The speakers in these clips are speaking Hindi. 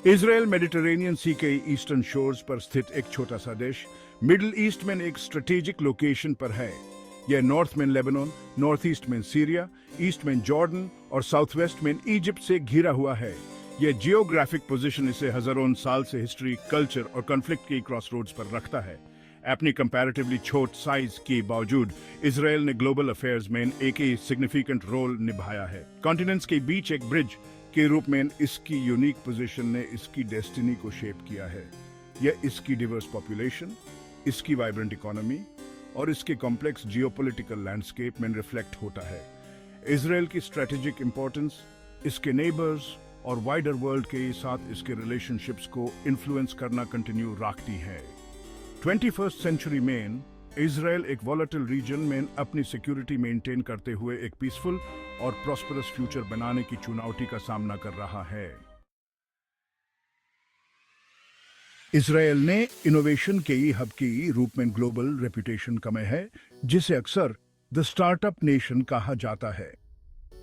इसराइल मेडिटेरेनियन सी के ईस्टर्न शोर्स पर स्थित एक छोटा सा देश मिडिल ईस्ट में एक स्ट्रेटेजिक लोकेशन पर है। यह नॉर्थ में लेबनान, नॉर्थ ईस्ट में सीरिया, ईस्ट में जॉर्डन और साउथ वेस्ट में इजिप्ट से घिरा हुआ है। यह जियोग्राफिक पोजीशन इसे हजारों साल से हिस्ट्री, कल्चर और कॉन्फ्लिक्ट के क्रॉसरोड्स पर रखता है। अपनी कंपैरेटिवली छोट साइज के बावजूद इसराइल ने ग्लोबल अफेयर्स में एक ही सिग्निफिकेंट रोल निभाया है। कॉन्टिनेंट्स के बीच एक ब्रिज के रूप में इसकी यूनिक पोजीशन ने इसकी डेस्टिनी को शेप किया है। यह इसकी डिवर्स पॉपुलेशन, इसकी वाइब्रेंट इकोनॉमी और इसके कॉम्प्लेक्स जियोपॉलिटिकल लैंडस्केप में रिफ्लेक्ट होता है। इसराइल की स्ट्रेटेजिक इंपॉर्टेंस इसके नेबर्स और वाइडर वर्ल्ड के साथ इसके रिलेशनशिप्स को इन्फ्लुएंस करना कंटिन्यू रखती है। 21st सेंचुरी में इसराइल एक वॉलेटाइल रीजन में अपनी सिक्योरिटी मेंटेन करते हुए एक पीसफुल और प्रॉस्परस फ्यूचर बनाने की चुनौती का सामना कर रहा है। इसराइल ने इनोवेशन के हब की रूप में ग्लोबल रेपुटेशन कमाई है, जिसे अक्सर द स्टार्टअप नेशन कहा जाता है।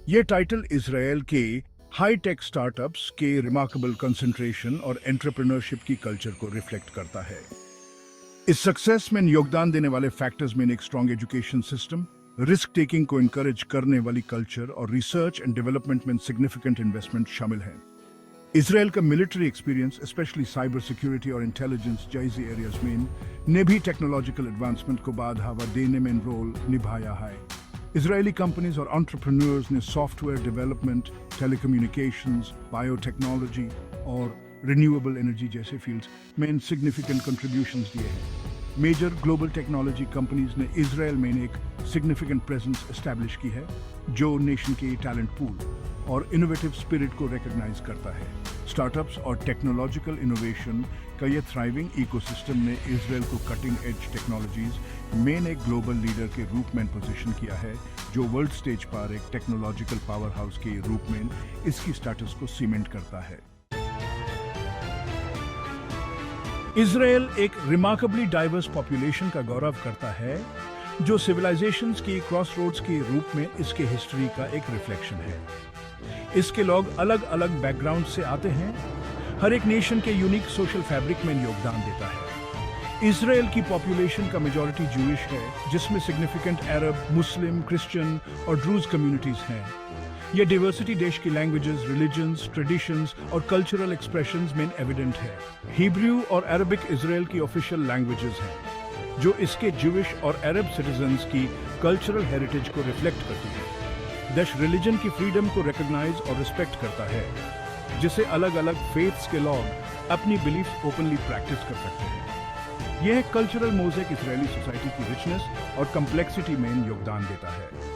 यह टाइटल इसराइल के हाई टेक स्टार्टअप्स के रिमार्केबल कंसंट्रेशन और एंटरप्रेन्योरशिप की कल्चर को रिफ्लेक्ट करता है। इस सक्सेस में योगदान देने वाले फैक्टर्स में एक strong education system, risk taking को इनकरेज करने वाली कल्चर और रिसर्च एंड डेवलपमेंट में सिग्निफिकेंट इन्वेस्टमेंट शामिल है। इसराइल का military experience, specially cyber security और इंटेलिजेंस जैसी एरियाज में ने भी टेक्नोलॉजिकल एडवांसमेंट को बढ़ावा देने में रोल निभाया है। इजरायली कंपनीज और एंटरप्रेन्योर्स ने सॉफ्टवेयर डेवलपमेंट, टेलीकम्युनिकेशंस, बायोटेक्नोलॉजी और रिन्यूएबल एनर्जी जैसे फील्ड्स में सिग्निफिकेंट कंट्रीब्यूशंस दिए हैं। मेजर ग्लोबल टेक्नोलॉजी कंपनीज ने इसराइल में एक सिग्निफिकेंट प्रेजेंस एस्टैब्लिश की है, जो नेशन के टैलेंट पूल और इनोवेटिव स्पिरिट को रिकॉग्नाइज करता है। स्टार्टअप्स और टेक्नोलॉजिकल इनोवेशन का यह थ्राइविंग इकोसिस्टम ने इसराइल को कटिंग एज टेक्नोलॉजीज में एक ग्लोबल लीडर के रूप में पोजीशन किया है, जो वर्ल्ड स्टेज पर एक टेक्नोलॉजिकल पावर हाउस के रूप में इसकी स्टेटस को सीमेंट करता है। इसराइल एक रिमार्केबली डाइवर्स पॉपुलेशन का गौरव करता है, जो सिविलाइजेशंस की क्रॉसरोड्स के रूप में इसके हिस्ट्री का एक रिफ्लेक्शन है। इसके लोग अलग अलग बैकग्राउंड से आते हैं, हर एक नेशन के यूनिक सोशल फैब्रिक में योगदान देता है। इसराइल की पॉपुलेशन का मेजॉरिटी जूइश है, जिसमें सिग्निफिकेंट अरब, मुस्लिम, क्रिश्चियन और ड्रूज कम्युनिटीज हैं। यह डिवर्सिटी देश की लैंग्वेजेस, रिलीजन्स, ट्रेडिशंस और कल्चरल एक्सप्रेशंस में एविडेंट है। हिब्रू और अरबिक इसराइल की ऑफिशियल लैंग्वेजेस हैं, जो इसके ज्यूइश और अरब सिटीजन्स की कल्चरल हेरिटेज को रिफ्लेक्ट करती है। देश रिलीजन की फ्रीडम को रिकॉग्नाइज और रिस्पेक्ट करता है, जिसे अलग अलग फेथ्स के लोग अपनी बिलीफ ओपनली प्रैक्टिस कर सकते हैं। यह कल्चरल मोज़ेक इसराइली सोसाइटी की रिचनेस और कम्प्लेक्सिटी में योगदान देता है।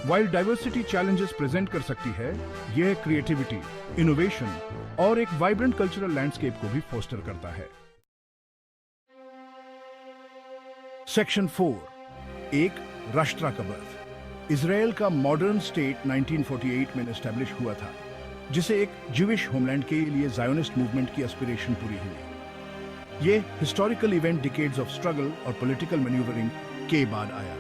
वाइल डाइवर्सिटी चैलेंजेस प्रेजेंट कर सकती है, यह क्रिएटिविटी, इनोवेशन और एक वाइब्रेंट कल्चरल लैंडस्केप को भी फोस्टर करता है। सेक्शन 4, एक राष्ट्र का बर्थ। इसराइल का मॉडर्न स्टेट 1948 में एस्टैब्लिश हुआ था, जिसे एक ज्यूइश होमलैंड के लिए ज़ायोनिस्ट मूवमेंट की एस्पिरेशन पूरी हुई। यह historical event decades of struggle और पॉलिटिकल मैन्यूवरिंग के बाद आया।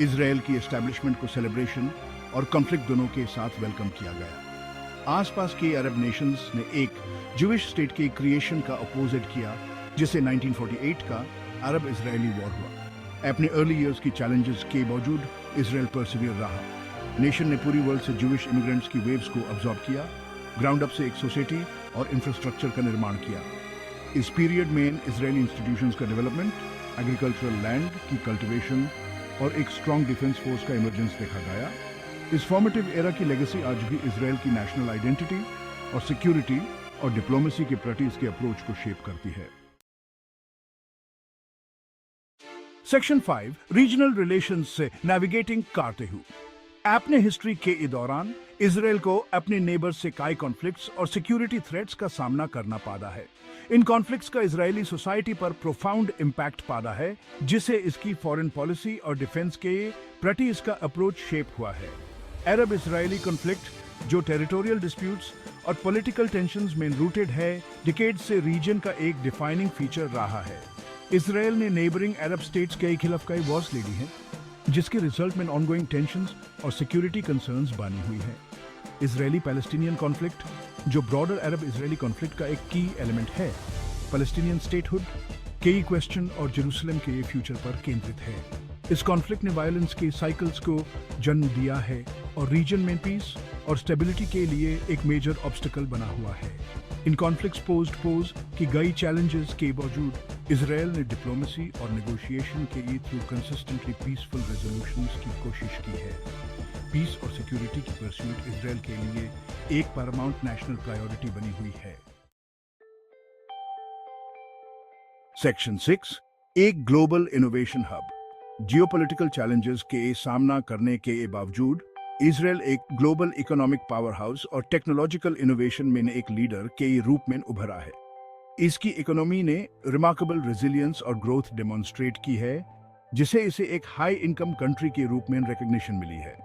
इसराइल की एस्टैब्लिशमेंट को सेलिब्रेशन और कॉन्फ्लिक्ट दोनों के साथ वेलकम किया गया। आसपास के अरब नेशंस ने एक ज्यूइश स्टेट के क्रिएशन का अपोजिट किया, जिसे 1948 का अरब इजरायली वॉर हुआ। अपने अर्ली ईयर्स की चैलेंजेस के बावजूद इसराइल परसिवियर रहा। नेशन ने पूरी वर्ल्ड से ज्यूइश इमिग्रेंट्स की वेव्स को अब्सॉर्ब किया, ग्राउंड अप से एक सोसाइटी और इंफ्रास्ट्रक्चर का निर्माण किया। इस पीरियड में इजरायली इंस्टीट्यूशंस का डेवलपमेंट, एग्रीकल्चरल लैंड की कल्टिवेशन और एक स्ट्रॉन्ग डिफेंस फोर्स का इमरजेंस देखा गया। इस फॉर्मेटिव एरा की लेगेसी आज भी इसराइल की नेशनल आइडेंटिटी और सिक्योरिटी और डिप्लोमेसी के प्रति इसके अप्रोच को शेप करती है। सेक्शन 5, रीजनल रिलेशंस से नेविगेटिंग करते हुए। अपने हिस्ट्री के दौरान इसराइल को अपने नेबर्स से कई कॉन्फ्लिक्ट्स और सिक्योरिटी थ्रेट्स का सामना करना पड़ा है। इन कॉन्फ्लिक्ट्स का इजरायली सोसाइटी पर प्रोफाउंड इम्पैक्ट पड़ा है, जिसे इसकी फॉरेन पॉलिसी और डिफेंस के प्रति इसका अप्रोच शेप हुआ है। अरब इजरायली कॉन्फ्लिक्ट, जो टेरिटोरियल डिस्प्यूट्स और पॉलिटिकल टेंशंस में रूटेड है, डिकेड से रीजन का एक डिफाइनिंग फीचर रहा है। इसराइल ने नेबरिंग अरब स्टेट्स के खिलाफ कई वॉर्स लड़ी हैं, जिसके रिजल्ट में ऑनगोइंग टेंशंस और सिक्योरिटी कंसर्न्स बनी हुई है। इजरायली पैलेस्टीनियन कॉन्फ्लिक्ट, जो ब्रॉडर अरब इजरायली कॉन्फ्लिक्ट का एक की एलिमेंट है। पैलेस्टीनियन स्टेटहुड, केई क्वेश्चन और जेरूसलम के फ्यूचर पर केंद्रित है। इस कॉन्फ्लिक्ट ने वायलेंस के साइकिल्स को जन्म दिया है और रीजन में पीस और स्टेबिलिटी के लिए एक मेजर ऑब्स्टिकल बना हुआ है। इन कॉन्फ्लिक्ट्स पोज की गई चैलेंजेस के बावजूद इसराइल ने डिप्लोमेसी और नेगोशिएशन के थ्रू कंसिस्टेंटली पीसफुल रेजोल्यूशंस की कोशिश की है। पीस और सिक्योरिटी की परस्यूट इसराइल के लिए एक पैरामाउंट नेशनल प्रायोरिटी बनी हुई है। सेक्शन 6, एक global innovation hub. Geopolitical challenges के सामना करने के बावजूद इसराइल एक ग्लोबल इकोनॉमिक पावर हाउस और टेक्नोलॉजिकल इनोवेशन में एक लीडर के रूप में उभरा है। इसकी इकोनॉमी ने रिमार्केबल रेजिलियंस और ग्रोथ डेमोन्स्ट्रेट की है, जिसे इसे एक हाई इनकम कंट्री के रूप में रिकॉग्निशन मिली है।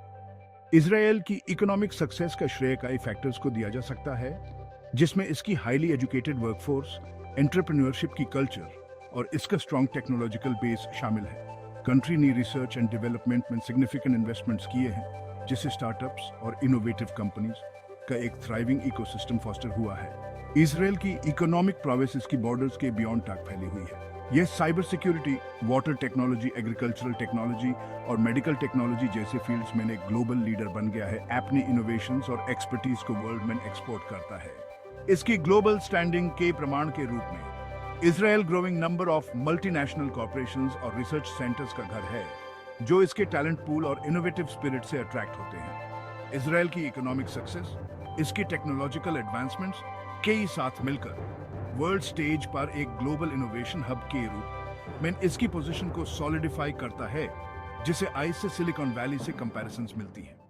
इसराइल की इकोनॉमिक सक्सेस का श्रेय कई फैक्टर्स को दिया जा सकता है, जिसमें इसकी हाईली एजुकेटेड वर्कफोर्स, एंटरप्रेन्योरशिप की कल्चर और इसका स्ट्रॉन्ग टेक्नोलॉजिकल बेस शामिल है। कंट्री ने रिसर्च एंड डेवलपमेंट में सिग्निफिकेंट इन्वेस्टमेंट्स किए हैं, जिससे स्टार्टअप्स और इनोवेटिव कंपनीज का एक थ्राइविंग इकोसिस्टम फॉस्टर हुआ है। इसराइल की इकोनॉमिक प्रोग्रेस इसकी बॉर्डर्स के बियॉन्ड तक फैली हुई है। यह cyber security, water technology, agricultural technology और मेडिकल टेक्नोलॉजी जैसे फील्ड्स में एक ग्लोबल लीडर बन गया है। अपनी इनोवेशंस और एक्सपर्टीज को वर्ल्ड में एक्सपोर्ट करता है। इसकी ग्लोबल स्टैंडिंग के प्रमाण के रूप में Israel growing number of multinational corporations और रिसर्च सेंटर्स का घर है, जो इसके टैलेंट पूल और इनोवेटिव स्पिरिट से अट्रैक्ट होते हैं। इसराइल की इकोनॉमिक सक्सेस, इसकी टेक्नोलॉजिकल एडवांसमेंट्स के साथ मिलकर वर्ल्ड स्टेज पर एक ग्लोबल इनोवेशन हब के रूप में इसकी पोजीशन को सॉलिडिफाई करता है, जिसे आज से सिलिकॉन वैली से कंपैरिजंस मिलती है।